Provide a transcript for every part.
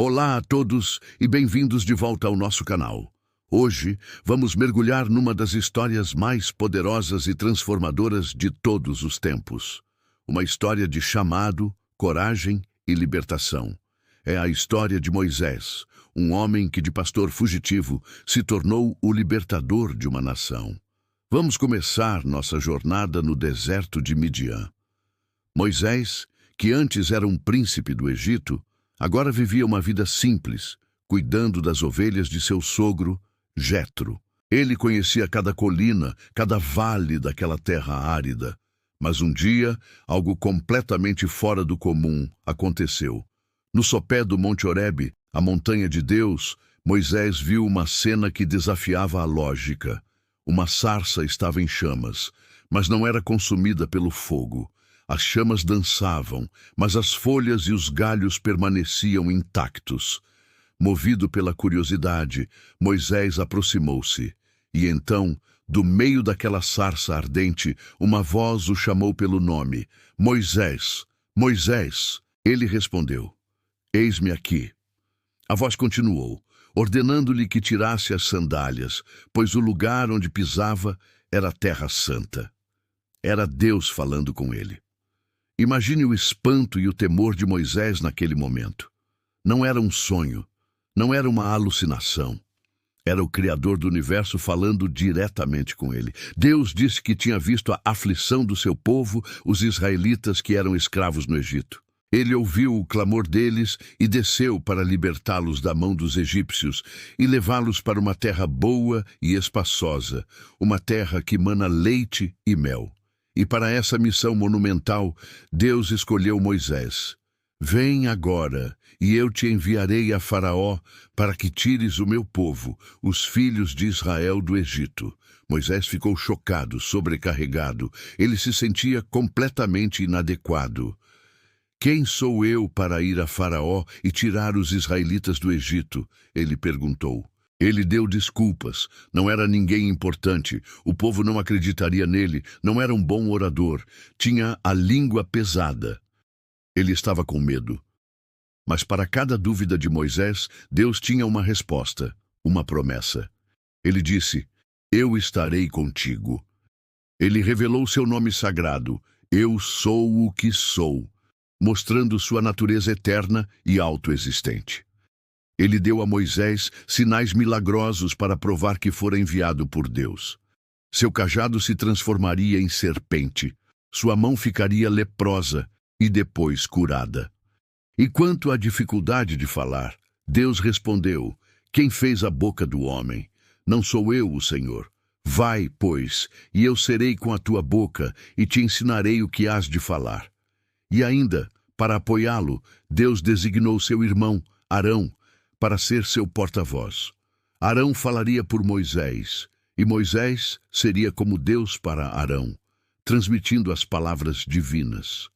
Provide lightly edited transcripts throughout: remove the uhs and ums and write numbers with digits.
Olá a todos e bem-vindos de volta ao nosso canal. Hoje vamos mergulhar numa das histórias mais poderosas e transformadoras de todos os tempos. Uma história de chamado, coragem e libertação. É a história de Moisés, um homem que de pastor fugitivo se tornou o libertador de uma nação. Vamos começar nossa jornada no deserto de Midian. Moisés, que antes era um príncipe do Egito, agora vivia uma vida simples, cuidando das ovelhas de seu sogro, Jetro. Ele conhecia cada colina, cada vale daquela terra árida. Mas um dia, algo completamente fora do comum aconteceu. No sopé do Monte Horebe, a montanha de Deus, Moisés viu uma cena que desafiava a lógica. Uma sarça estava em chamas, mas não era consumida pelo fogo. As chamas dançavam, mas as folhas e os galhos permaneciam intactos. Movido pela curiosidade, Moisés aproximou-se. E então, do meio daquela sarça ardente, uma voz o chamou pelo nome. Moisés, Moisés! Ele respondeu, eis-me aqui. A voz continuou, ordenando-lhe que tirasse as sandálias, pois o lugar onde pisava era a terra santa. Era Deus falando com ele. Imagine o espanto e o temor de Moisés naquele momento. Não era um sonho, não era uma alucinação. Era o Criador do universo falando diretamente com ele. Deus disse que tinha visto a aflição do seu povo, os israelitas que eram escravos no Egito. Ele ouviu o clamor deles e desceu para libertá-los da mão dos egípcios e levá-los para uma terra boa e espaçosa, uma terra que mana leite e mel. E para essa missão monumental, Deus escolheu Moisés. Vem agora, e eu te enviarei a Faraó para que tires o meu povo, os filhos de Israel, do Egito. Moisés ficou chocado, sobrecarregado. Ele se sentia completamente inadequado. Quem sou eu para ir a Faraó e tirar os israelitas do Egito? Ele perguntou. Ele deu desculpas, não era ninguém importante, o povo não acreditaria nele, não era um bom orador, tinha a língua pesada. Ele estava com medo. Mas para cada dúvida de Moisés, Deus tinha uma resposta, uma promessa. Ele disse, eu estarei contigo. Ele revelou seu nome sagrado, eu sou o que sou, mostrando sua natureza eterna e autoexistente. Ele deu a Moisés sinais milagrosos para provar que fora enviado por Deus. Seu cajado se transformaria em serpente, sua mão ficaria leprosa e depois curada. E quanto à dificuldade de falar, Deus respondeu, quem fez a boca do homem? Não sou eu, o Senhor. Vai, pois, e eu serei com a tua boca e te ensinarei o que hás de falar. E ainda, para apoiá-lo, Deus designou seu irmão, Arão, para ser seu porta-voz. Arão falaria por Moisés, e Moisés seria como Deus para Arão, transmitindo as palavras divinas.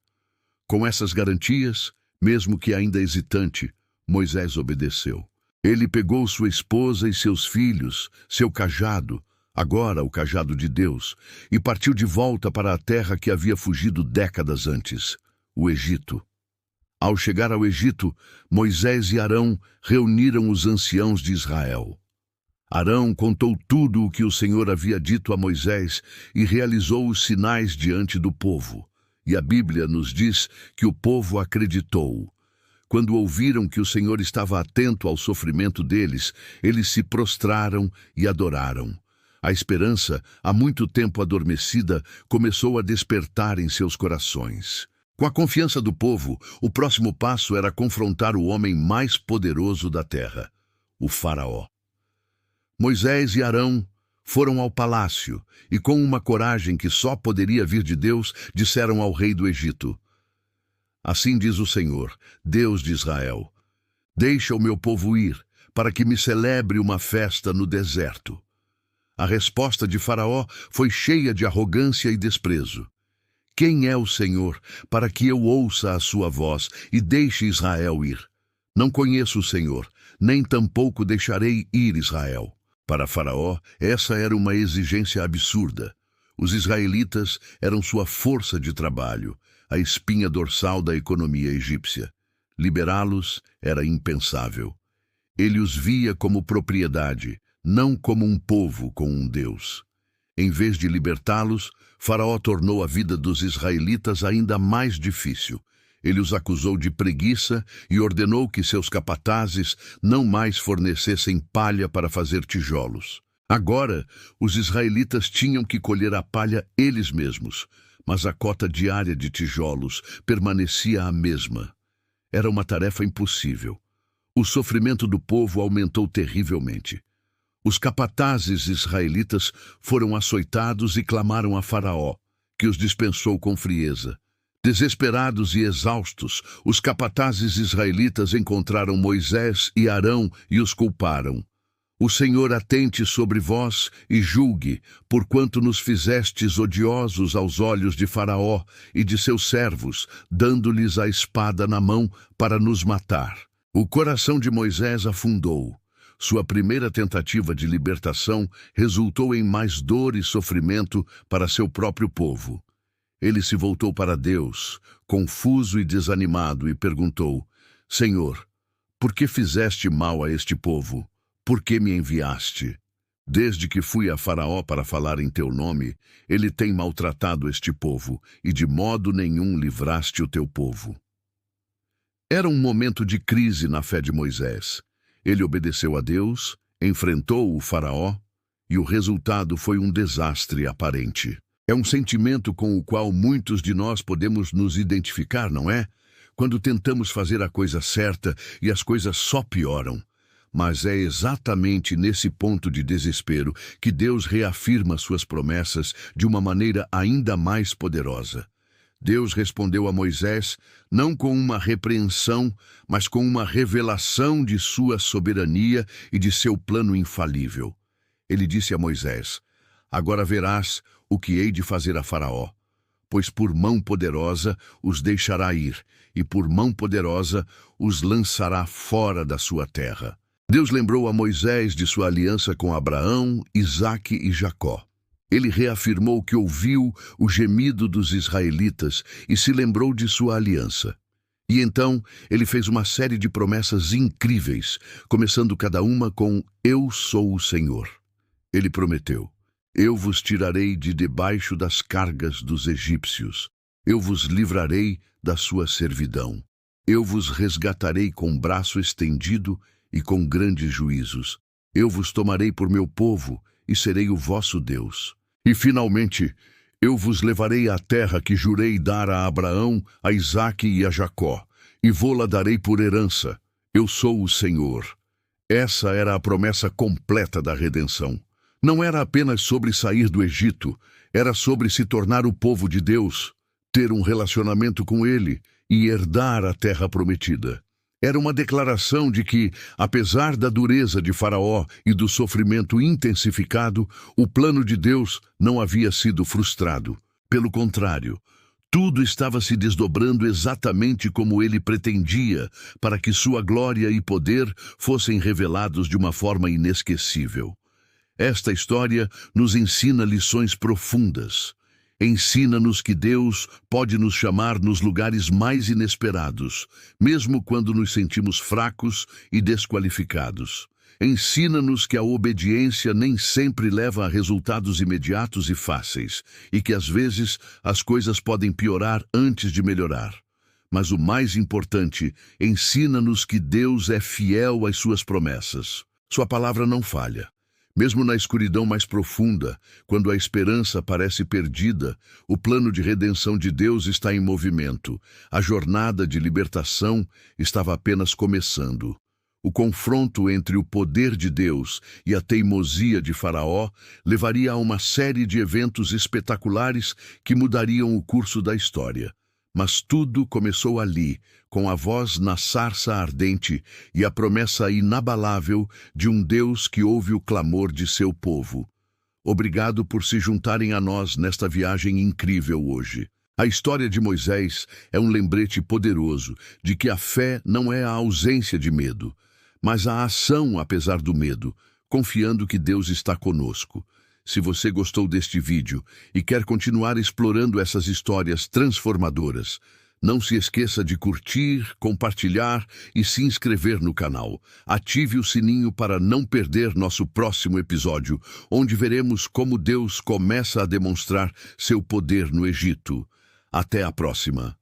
Com essas garantias, mesmo que ainda hesitante, Moisés obedeceu. Ele pegou sua esposa e seus filhos, seu cajado, agora o cajado de Deus, e partiu de volta para a terra que havia fugido décadas antes, o Egito. Ao chegar ao Egito, Moisés e Arão reuniram os anciãos de Israel. Arão contou tudo o que o Senhor havia dito a Moisés e realizou os sinais diante do povo. E a Bíblia nos diz que o povo acreditou. Quando ouviram que o Senhor estava atento ao sofrimento deles, eles se prostraram e adoraram. A esperança, há muito tempo adormecida, começou a despertar em seus corações. Com a confiança do povo, o próximo passo era confrontar o homem mais poderoso da terra, o Faraó. Moisés e Arão foram ao palácio e, com uma coragem que só poderia vir de Deus, disseram ao rei do Egito, assim diz o Senhor, Deus de Israel, deixa o meu povo ir, para que me celebre uma festa no deserto. A resposta de Faraó foi cheia de arrogância e desprezo. Quem é o Senhor, para que eu ouça a sua voz e deixe Israel ir? Não conheço o Senhor, nem tampouco deixarei ir Israel. Para Faraó, essa era uma exigência absurda. Os israelitas eram sua força de trabalho, a espinha dorsal da economia egípcia. Liberá-los era impensável. Ele os via como propriedade, não como um povo com um Deus. Em vez de libertá-los, Faraó tornou a vida dos israelitas ainda mais difícil. Ele os acusou de preguiça e ordenou que seus capatazes não mais fornecessem palha para fazer tijolos. Agora, os israelitas tinham que colher a palha eles mesmos, mas a cota diária de tijolos permanecia a mesma. Era uma tarefa impossível. O sofrimento do povo aumentou terrivelmente. Os capatazes israelitas foram açoitados e clamaram a Faraó, que os dispensou com frieza. Desesperados e exaustos, os capatazes israelitas encontraram Moisés e Arão e os culparam. O Senhor atente sobre vós e julgue, porquanto nos fizestes odiosos aos olhos de Faraó e de seus servos, dando-lhes a espada na mão para nos matar. O coração de Moisés afundou. Sua primeira tentativa de libertação resultou em mais dor e sofrimento para seu próprio povo. Ele se voltou para Deus, confuso e desanimado, e perguntou: Senhor, por que fizeste mal a este povo? Por que me enviaste? Desde que fui a Faraó para falar em teu nome, ele tem maltratado este povo, e de modo nenhum livraste o teu povo. Era um momento de crise na fé de Moisés. Ele obedeceu a Deus, enfrentou o Faraó, e o resultado foi um desastre aparente. É um sentimento com o qual muitos de nós podemos nos identificar, não é? Quando tentamos fazer a coisa certa e as coisas só pioram. Mas é exatamente nesse ponto de desespero que Deus reafirma suas promessas de uma maneira ainda mais poderosa. Deus respondeu a Moisés não com uma repreensão, mas com uma revelação de sua soberania e de seu plano infalível. Ele disse a Moisés: Agora verás o que hei de fazer a Faraó, pois por mão poderosa os deixará ir, e por mão poderosa os lançará fora da sua terra. Deus lembrou a Moisés de sua aliança com Abraão, Isaque e Jacó. Ele reafirmou que ouviu o gemido dos israelitas e se lembrou de sua aliança. E então ele fez uma série de promessas incríveis, começando cada uma com Eu sou o Senhor. Ele prometeu: Eu vos tirarei de debaixo das cargas dos egípcios. Eu vos livrarei da sua servidão. Eu vos resgatarei com braço estendido e com grandes juízos. Eu vos tomarei por meu povo e serei o vosso Deus. E, finalmente, eu vos levarei à terra que jurei dar a Abraão, a Isaque e a Jacó, e vô-la darei por herança. Eu sou o Senhor. Essa era a promessa completa da redenção. Não era apenas sobre sair do Egito, era sobre se tornar o povo de Deus, ter um relacionamento com Ele e herdar a terra prometida. Era uma declaração de que, apesar da dureza de Faraó e do sofrimento intensificado, o plano de Deus não havia sido frustrado. Pelo contrário, tudo estava se desdobrando exatamente como ele pretendia, para que sua glória e poder fossem revelados de uma forma inesquecível. Esta história nos ensina lições profundas. Ensina-nos que Deus pode nos chamar nos lugares mais inesperados, mesmo quando nos sentimos fracos e desqualificados. Ensina-nos que a obediência nem sempre leva a resultados imediatos e fáceis, e que às vezes as coisas podem piorar antes de melhorar. Mas o mais importante, ensina-nos que Deus é fiel às suas promessas. Sua palavra não falha. Mesmo na escuridão mais profunda, quando a esperança parece perdida, o plano de redenção de Deus está em movimento. A jornada de libertação estava apenas começando. O confronto entre o poder de Deus e a teimosia de Faraó levaria a uma série de eventos espetaculares que mudariam o curso da história. Mas tudo começou ali, com a voz na sarça ardente e a promessa inabalável de um Deus que ouve o clamor de seu povo. Obrigado por se juntarem a nós nesta viagem incrível hoje. A história de Moisés é um lembrete poderoso de que a fé não é a ausência de medo, mas a ação apesar do medo, confiando que Deus está conosco. Se você gostou deste vídeo e quer continuar explorando essas histórias transformadoras, Não se esqueça de curtir, compartilhar e se inscrever no canal. Ative o sininho para não perder nosso próximo episódio, onde veremos como Deus começa a demonstrar seu poder no Egito. Até a próxima!